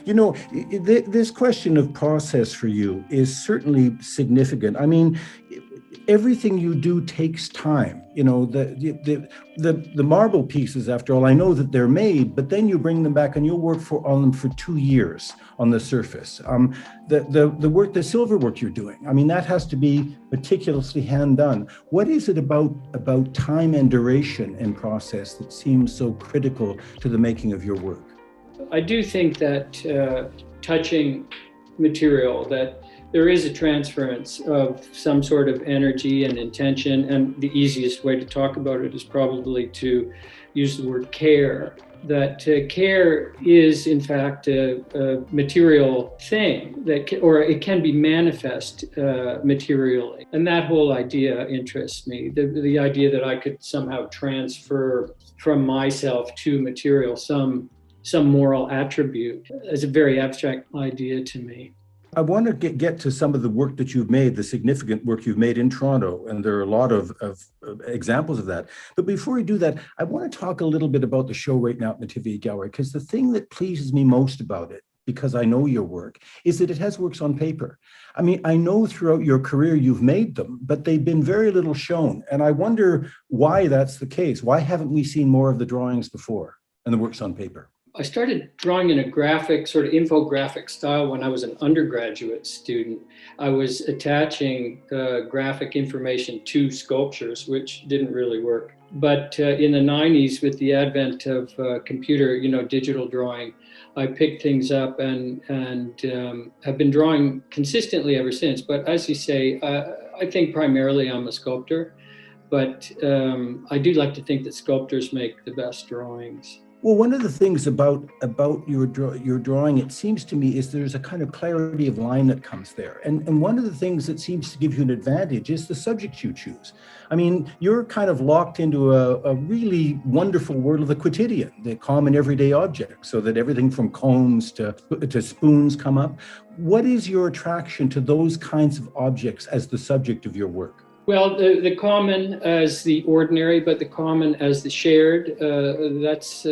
This question of process for you is certainly significant. I mean, everything you do takes time. The marble pieces, after all, I know that they're made, but then you bring them back and you'll work on them for 2 years on the surface. The silver work you're doing, I mean, that has to be meticulously hand done. What is it about time and duration and process that seems so critical to the making of your work? I do think that touching material, that there is a transference of some sort of energy and intention, and the easiest way to talk about it is probably to use the word care. That care is in fact a material thing or it can be manifest materially, and that whole idea interests me. The idea that I could somehow transfer from myself to material some moral attribute is a very abstract idea to me. I want to get to some of the work that you've made, the significant work you've made in Toronto, and there are a lot of examples of that. But before we do that, I want to talk a little bit about the show right now at Nativity Gallery, because the thing that pleases me most about it, because I know your work, is that it has works on paper. I mean, I know throughout your career you've made them, but they've been very little shown. And I wonder why that's the case. Why haven't we seen more of the drawings before and the works on paper? I started drawing in a graphic, sort of infographic style when I was an undergraduate student. I was attaching graphic information to sculptures, which didn't really work. But in the 90s, with the advent of computer, digital drawing, I picked things up and have been drawing consistently ever since. But as you say, I think primarily I'm a sculptor, but I do like to think that sculptors make the best drawings. Well, one of the things about your drawing, it seems to me, is there's a kind of clarity of line that comes there. And one of the things that seems to give you an advantage is the subjects you choose. I mean, you're kind of locked into a really wonderful world of the quotidian, the common everyday objects, so that everything from combs to spoons come up. What is your attraction to those kinds of objects as the subject of your work? Well, the common as the ordinary, but the common as the shared, that's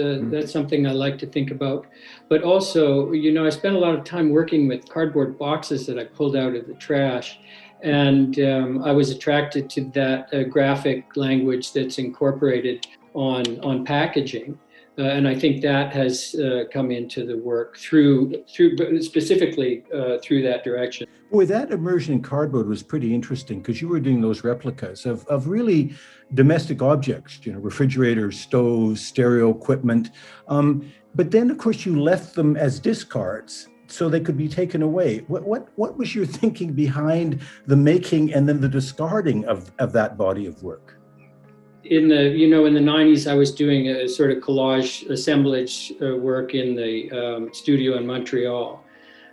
something I like to think about. But also, I spent a lot of time working with cardboard boxes that I pulled out of the trash. And I was attracted to that graphic language that's incorporated on packaging. And I think that has come into the work specifically through that direction. Boy, that immersion in cardboard was pretty interesting, because you were doing those replicas of really domestic objects, refrigerators, stoves, stereo equipment. But then, of course, you left them as discards so they could be taken away. What was your thinking behind the making and then the discarding of that body of work? In the 90s, I was doing a sort of collage assemblage work in the studio in Montreal,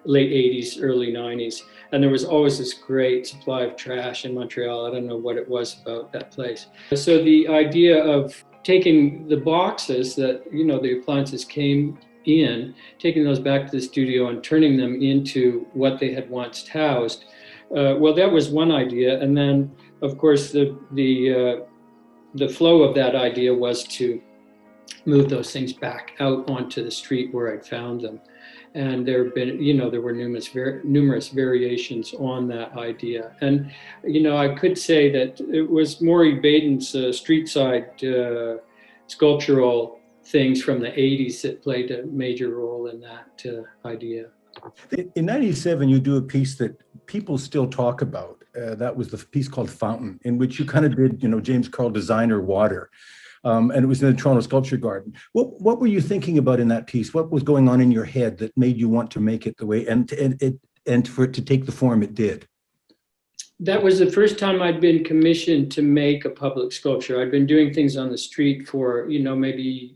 late 80s, early 90s. And there was always this great supply of trash in Montreal. I don't know what it was about that place. So the idea of taking the boxes that, the appliances came in, taking those back to the studio and turning them into what they had once housed, well, that was one idea. And then, of course, the flow of that idea was to move those things back out onto the street where I'd found them. And there were numerous variations on that idea. And, I could say that it was Maury Baden's street side sculptural things from the 80s that played a major role in that idea. In 97, you do a piece that people still talk about. That was the piece called Fountain, in which you kind of did, James Carl designer water. And it was in the Toronto Sculpture Garden. What were you thinking about in that piece? What was going on in your head that made you want to make it the way and for it to take the form it did? That was the first time I'd been commissioned to make a public sculpture. I'd been doing things on the street for, maybe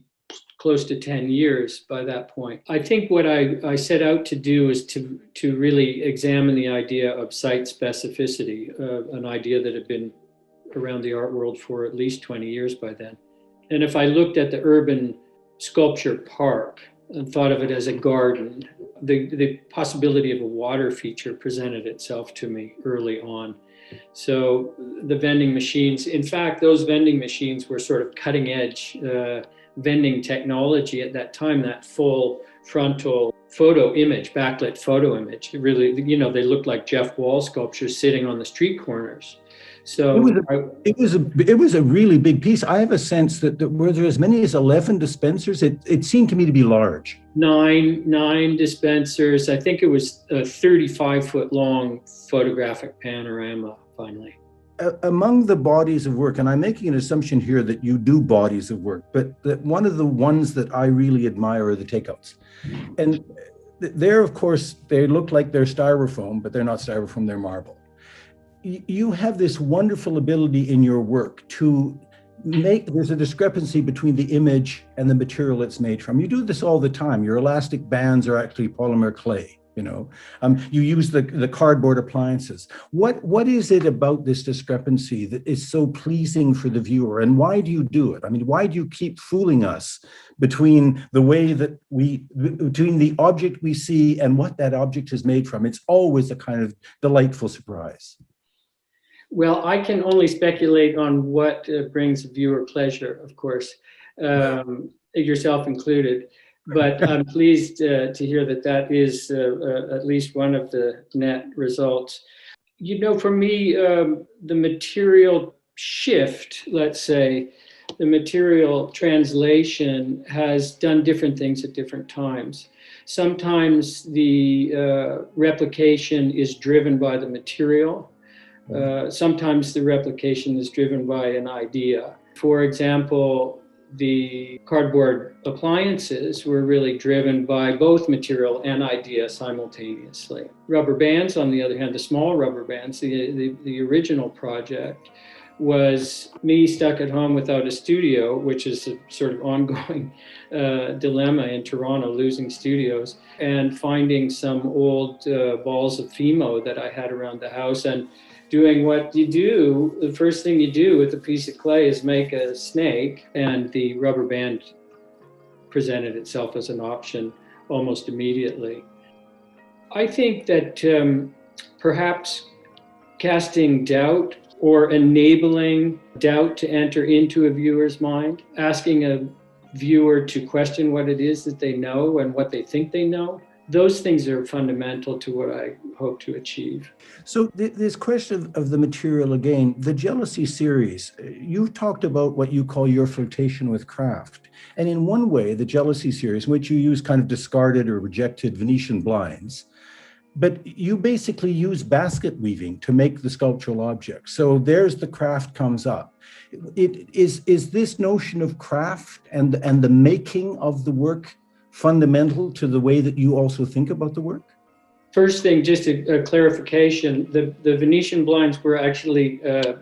close to 10 years by that point. I think what I set out to do is to really examine the idea of site specificity, an idea that had been around the art world for at least 20 years by then. And if I looked at the urban sculpture park and thought of it as a garden, the possibility of a water feature presented itself to me early on. So the vending machines, in fact, those vending machines were sort of cutting edge vending technology at that time, that full frontal photo image, backlit photo image. Really, they looked like Jeff Wall sculptures sitting on the street corners. So it was a really big piece. I have a sense that were there as many as 11 dispensers? It seemed to me to be large. Nine dispensers. I think it was a 35-foot long photographic panorama, finally. Among the bodies of work, and I'm making an assumption here that you do bodies of work, but that one of the ones that I really admire are the takeouts. And they're, of course, they look like they're styrofoam, but they're not styrofoam, they're marble. You have this wonderful ability in your work to there's a discrepancy between the image and the material it's made from. You do this all the time. Your elastic bands are actually polymer clay. You use the cardboard appliances. What is it about this discrepancy that is so pleasing for the viewer, and why do you do it? I mean, why do you keep fooling us between between the object we see and what that object is made from? It's always a kind of delightful surprise. Well, I can only speculate on what brings viewer pleasure, of course, yourself included. But I'm pleased to hear that is at least one of the net results. For me, the material shift, let's say, the material translation has done different things at different times. Sometimes the replication is driven by the material. Sometimes the replication is driven by an idea. For example, the cardboard appliances were really driven by both material and idea simultaneously. Rubber bands, on the other hand, the small rubber bands, the original project was me stuck at home without a studio, which is a sort of ongoing dilemma in Toronto, losing studios, and finding some old balls of Fimo that I had around the house and doing what you do. The first thing you do with a piece of clay is make a snake, and the rubber band presented itself as an option almost immediately. I think that perhaps casting doubt or enabling doubt to enter into a viewer's mind, asking a viewer to question what it is that they know and what they think they know, those things are fundamental to what I hope to achieve. So this question of the material again, the Jealousy series, you've talked about what you call your flirtation with craft. And in one way, the Jealousy series, in which you use kind of discarded or rejected Venetian blinds, but you basically use basket weaving to make the sculptural object. So there's the craft comes up. Is this notion of craft and the making of the work fundamental to the way that you also think about the work? First thing, just a clarification, the Venetian blinds were actually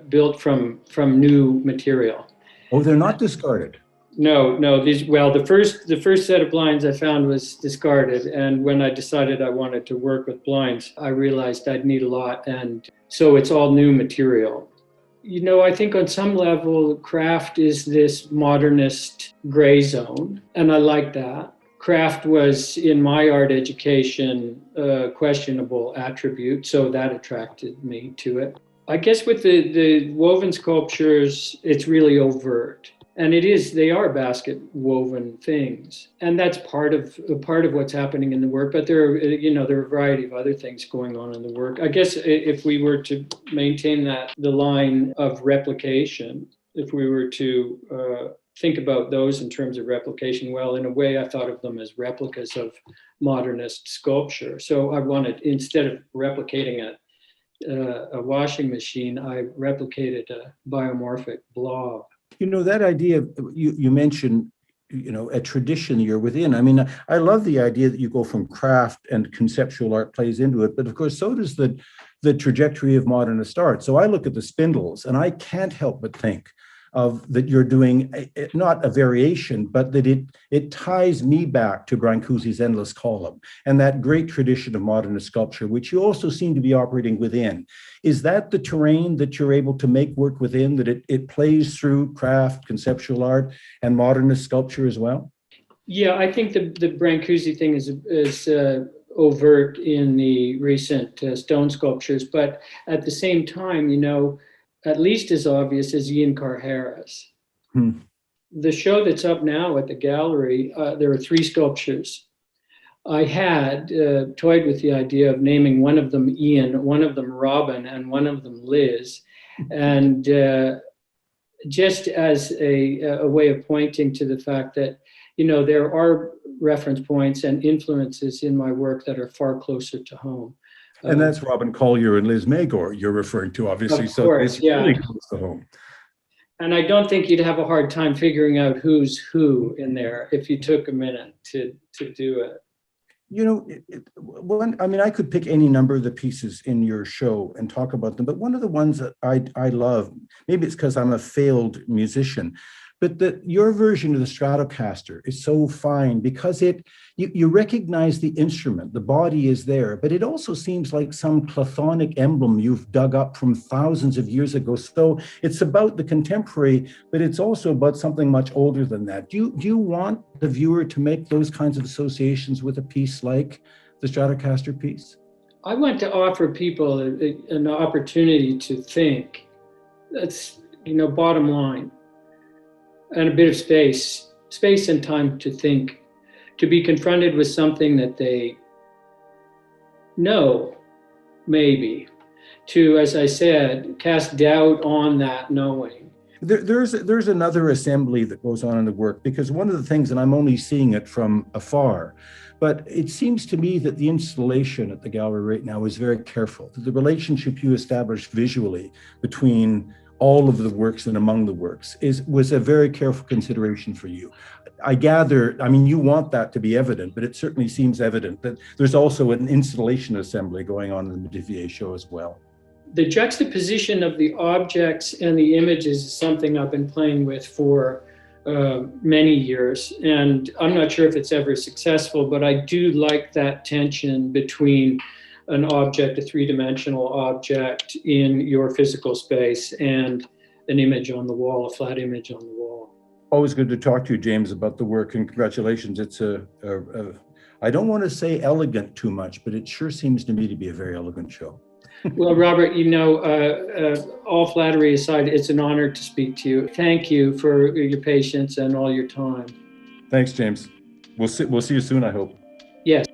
built from new material. Oh, they're not discarded? No. The first set of blinds I found was discarded. And when I decided I wanted to work with blinds, I realized I'd need a lot. And so it's all new material. I think on some level, craft is this modernist gray zone, and I like that. Craft was, in my art education, a questionable attribute, so that attracted me to it. I guess with the woven sculptures, it's really overt. And they are basket woven things. And that's part of what's happening in the work, but there are a variety of other things going on in the work. I guess if we were to maintain the line of replication, if we were to think about those in terms of replication, well, in a way, I thought of them as replicas of modernist sculpture. So I wanted, instead of replicating a washing machine, I replicated a biomorphic blob. That idea you mentioned, a tradition you're within. I mean, I love the idea that you go from craft and conceptual art plays into it, but of course, so does the trajectory of modernist art. So I look at the spindles and I can't help but think of that you're doing not a variation, but that it ties me back to Brancusi's endless column and that great tradition of modernist sculpture, which you also seem to be operating within. Is that the terrain that you're able to make work within, that it plays through craft, conceptual art, and modernist sculpture as well? Yeah, I think the Brancusi thing is overt in the recent stone sculptures, but at the same time, at least as obvious as Ian Carr Harris. the show that's up now at the gallery, there are three sculptures. I had toyed with the idea of naming one of them Ian, one of them Robin, and one of them Liz. And just as a way of pointing to the fact that, there are reference points and influences in my work that are far closer to home. And that's Robin Collier and Liz Magor you're referring to, obviously. Of course, so it's really close to home. And I don't think you'd have a hard time figuring out who's who in there if you took a minute to do it. I could pick any number of the pieces in your show and talk about them, but one of the ones that I love, maybe it's because I'm a failed musician, but your version of the Stratocaster is so fine because you recognize the instrument, the body is there, but it also seems like some Plathonic emblem you've dug up from thousands of years ago. So it's about the contemporary, but it's also about something much older than that. Do you want the viewer to make those kinds of associations with a piece like the Stratocaster piece? I want to offer people an opportunity to think. That's, bottom line. And a bit of space and time to think, to be confronted with something that they know, maybe, to, as I said, cast doubt on that knowing. There's another assembly that goes on in the work, because one of the things, and I'm only seeing it from afar, but it seems to me that the installation at the gallery right now is very careful. The relationship you established visually between all of the works and among the works was a very careful consideration for you. I gather, you want that to be evident, but it certainly seems evident that there's also an installation assembly going on in the Metivier show as well. The juxtaposition of the objects and the images is something I've been playing with for many years, and I'm not sure if it's ever successful, but I do like that tension between an object, a three-dimensional object in your physical space, and an image on the wall, a flat image on the wall. Always good to talk to you, James, about the work, and congratulations. It's I don't want to say elegant too much, but it sure seems to me to be a very elegant show. Well, Robert, all flattery aside, it's an honor to speak to you. Thank you for your patience and all your time. Thanks, James. We'll see you soon, I hope. Yes.